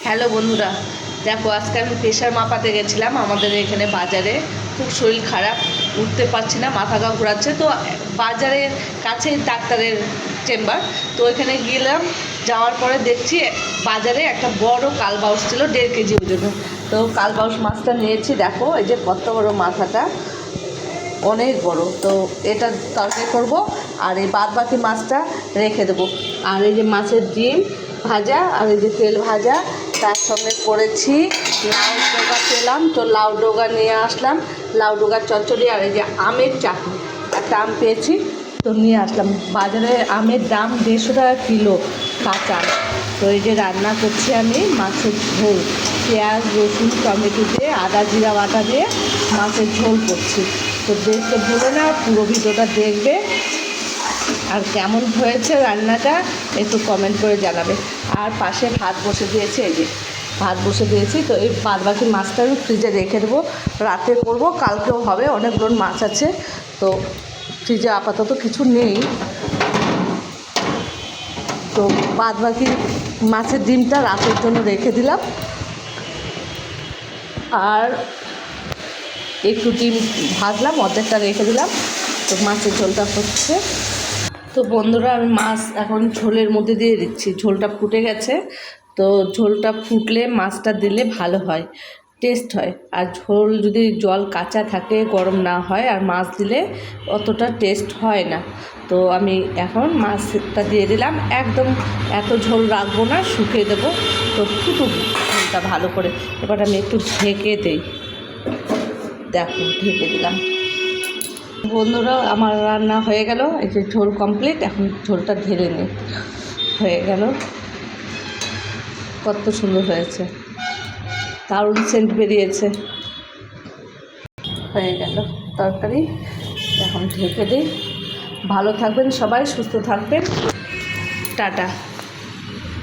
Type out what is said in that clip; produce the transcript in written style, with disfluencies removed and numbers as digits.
Hello বন্ধুরা, দেখো আজকে আমি প্রেশার মাপাতে গেছিলাম আমাদের এখানে বাজারে। খুব শরীর খারাপ, উঠতে পারছি না, মাথা গা ঘোরাচ্ছে। তো বাজারের কাছে ডাক্তারের চেম্বার, তো ওইখানে গেলাম। যাওয়ার পরে দেখছি বাজারে একটা বড় কালবাউস ছিল 1.5 কেজি ওজনের। তো কালবাউস মাছটা নিয়েছি, দেখো এই যে কত বড় মাথাটা, অনেক বড়। তো এটা তরকারি করব, আর এই বাদ বাকি মাছটা রেখে দেবো। আর এই যে মাছের ডিম ভাজা, আর এই যে তেল ভাজা, তার সঙ্গে করেছি লাউ ডোগা পেলাম, তো লাউ ডোগা নিয়ে আসলাম, লাউ ডোগার চচ্চড়ি। আর এই যে আমের চাটনি, একটা আম পেয়েছি তো নিয়ে আসলাম। বাজারে আমের দাম 150 টাকা কিলো কাঁচা। তো এই যে রান্না করছি আমি মাছের ঝোল, পেঁয়াজ রসুন টমেটো দিয়ে আদা জিরা বাটা দিয়ে মাছের ঝোল করছি। তো দেখতে ভুলো না, পুরো ভিডিওটা দেখবে। আর কেমন হয়েছে রান্নাটা একটু কমেন্ট করে জানাবে। আর পাশে ভাত বসে দিয়েছি, এই যে ভাত বসে দিয়েছি। তো এই বাদ বাকি মাছটা আমি ফ্রিজে রেখে দেবো, রাতে করব, কালকেও হবে। অনেকগুলো মাছ আছে, তো ফ্রিজে আপাতত কিছু নেই। তো বাদ বাকি মাছের ডিমটা রাতের জন্য রেখে দিলাম, আর একটু ডিম ভাজলাম, অর্ধেকটা রেখে দিলাম। তো মাছের ঝোলটা হচ্ছে। তো বন্ধুরা, আমি মাছ এখন ঝোলের মধ্যে দিয়ে দিচ্ছি। ঝোলটা ফুটে গেছে, তো ঝোলটা ফুটলে মাছটা দিলে ভালো হয়, টেস্ট হয়। আর ঝোল যদি জল কাঁচা থাকে, গরম না হয়, আর মাছ দিলে অতটা টেস্ট হয় না। তো আমি এখন মাছটা দিয়ে দিলাম, একদম এত ঝোল রাখবো না, শুকিয়ে দেবো। তো ফুটুক ঝোলটা ভালো করে। এবার আমি একটু ঢেকে দিই, দেখো ঢেকে দিলাম। বন্ধুরা, আমার রান্না হয়ে গেল, এই যে ঝোল কমপ্লিট। এখন ঝোলটা ঢেলে নিই, হয়ে গেল। কত সুন্দর হয়েছে, দারুণ সেন্ট বেরিয়েছে। হয়ে গেল তরকারি, এখন ঢেকে দিই। ভালো থাকবেন সবাই, সুস্থ থাকবেন, টাটা।